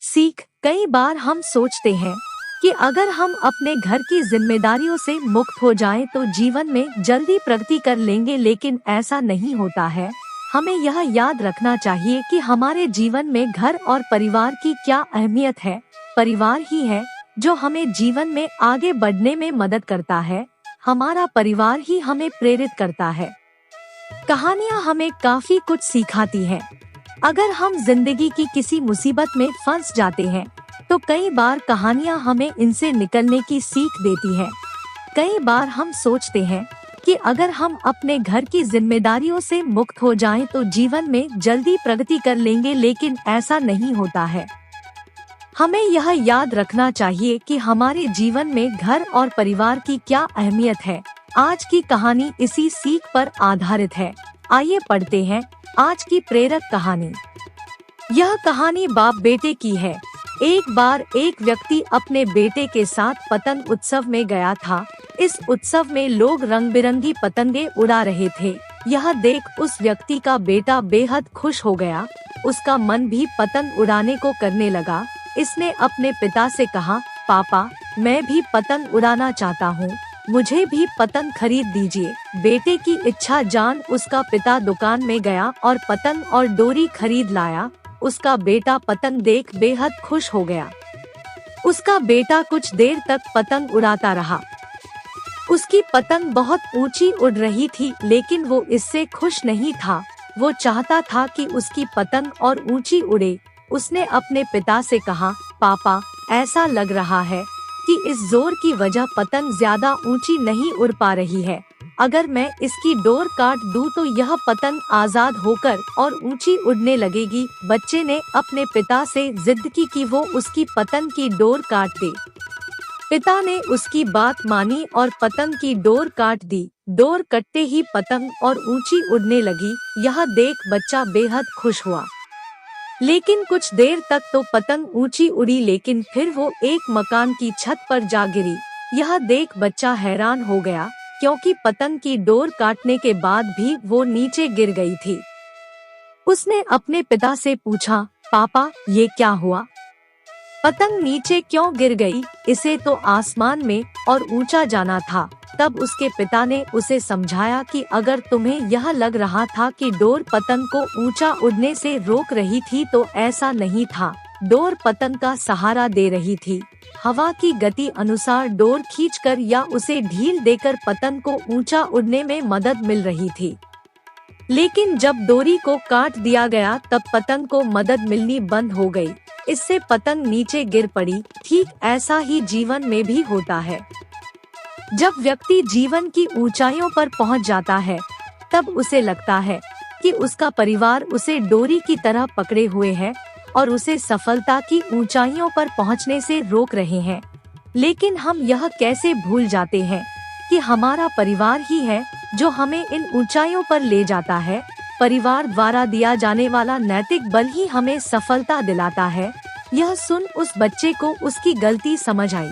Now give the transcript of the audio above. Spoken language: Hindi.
सीख। कई बार हम सोचते हैं कि अगर हम अपने घर की जिम्मेदारियों से मुक्त हो जाएं तो जीवन में जल्दी प्रगति कर लेंगे, लेकिन ऐसा नहीं होता है। हमें यह याद रखना चाहिए कि हमारे जीवन में घर और परिवार की क्या अहमियत है। परिवार ही है जो हमें जीवन में आगे बढ़ने में मदद करता है। हमारा परिवार ही हमें प्रेरित करता है। कहानियाँ हमें काफी कुछ सिखाती हैं। अगर हम जिंदगी की किसी मुसीबत में फंस जाते हैं तो कई बार कहानियाँ हमें इनसे निकलने की सीख देती हैं। कई बार हम सोचते हैं कि अगर हम अपने घर की जिम्मेदारियों से मुक्त हो जाएं तो जीवन में जल्दी प्रगति कर लेंगे, लेकिन ऐसा नहीं होता है। हमें यह याद रखना चाहिए कि हमारे जीवन में घर और परिवार की क्या अहमियत है। आज की कहानी इसी सीख पर आधारित है। आइए पढ़ते हैं आज की प्रेरक कहानी। यह कहानी बाप बेटे की है। एक बार एक व्यक्ति अपने बेटे के साथ पतंग उत्सव में गया था। इस उत्सव में लोग रंग बिरंगी पतंगे उड़ा रहे थे। यह देख उस व्यक्ति का बेटा बेहद खुश हो गया। उसका मन भी पतंग उड़ाने को करने लगा। इसने अपने पिता से कहा, पापा, मैं भी पतंग उड़ाना चाहता हूँ, मुझे भी पतंग खरीद दीजिए। बेटे की इच्छा जान उसका पिता दुकान में गया और पतंग और डोरी खरीद लाया। उसका बेटा पतंग देख बेहद खुश हो गया। उसका बेटा कुछ देर तक पतंग उड़ाता रहा। उसकी पतंग बहुत ऊंची उड़ रही थी, लेकिन वो इससे खुश नहीं था। वो चाहता था कि उसकी पतंग और ऊंची उड़े। उसने अपने पिता से कहा, पापा, ऐसा लग रहा है कि इस जोर की वजह पतंग ज्यादा ऊंची नहीं उड़ पा रही है। अगर मैं इसकी डोर काट दूं तो यह पतंग आजाद होकर और ऊंची उड़ने लगेगी। बच्चे ने अपने पिता से जिद की कि वो उसकी पतंग की डोर काट दे। पिता ने उसकी बात मानी और पतंग की डोर काट दी। डोर कटते ही पतंग और ऊंची उड़ने लगी। यह देख बच्चा बेहद खुश हुआ। लेकिन कुछ देर तक तो पतंग ऊंची उड़ी, लेकिन फिर वो एक मकान की छत पर जा गिरी। यह देख बच्चा हैरान हो गया, क्योंकि पतंग की डोर काटने के बाद भी वो नीचे गिर गई थी। उसने अपने पिता से पूछा, पापा, ये क्या हुआ? पतंग नीचे क्यों गिर गई? इसे तो आसमान में और ऊंचा जाना था। तब उसके पिता ने उसे समझाया कि अगर तुम्हें यह लग रहा था कि डोर पतंग को ऊंचा उड़ने से रोक रही थी तो ऐसा नहीं था। डोर पतंग का सहारा दे रही थी। हवा की गति अनुसार डोर खींचकर या उसे ढील देकर पतंग को ऊंचा उड़ने में मदद मिल रही थी। लेकिन जब डोरी को काट दिया गया तब पतंग को मदद मिलनी बंद हो गई। इससे पतंग नीचे गिर पड़ी। ठीक ऐसा ही जीवन में भी होता है। जब व्यक्ति जीवन की ऊंचाइयों पर पहुंच जाता है तब उसे लगता है कि उसका परिवार उसे डोरी की तरह पकड़े हुए है और उसे सफलता की ऊंचाइयों पर पहुंचने से रोक रहे हैं। लेकिन हम यह कैसे भूल जाते हैं कि हमारा परिवार ही है जो हमें इन ऊंचाइयों पर ले जाता है। परिवार द्वारा दिया जाने वाला नैतिक बल ही हमें सफलता दिलाता है। यह सुन उस बच्चे को उसकी गलती समझ आई।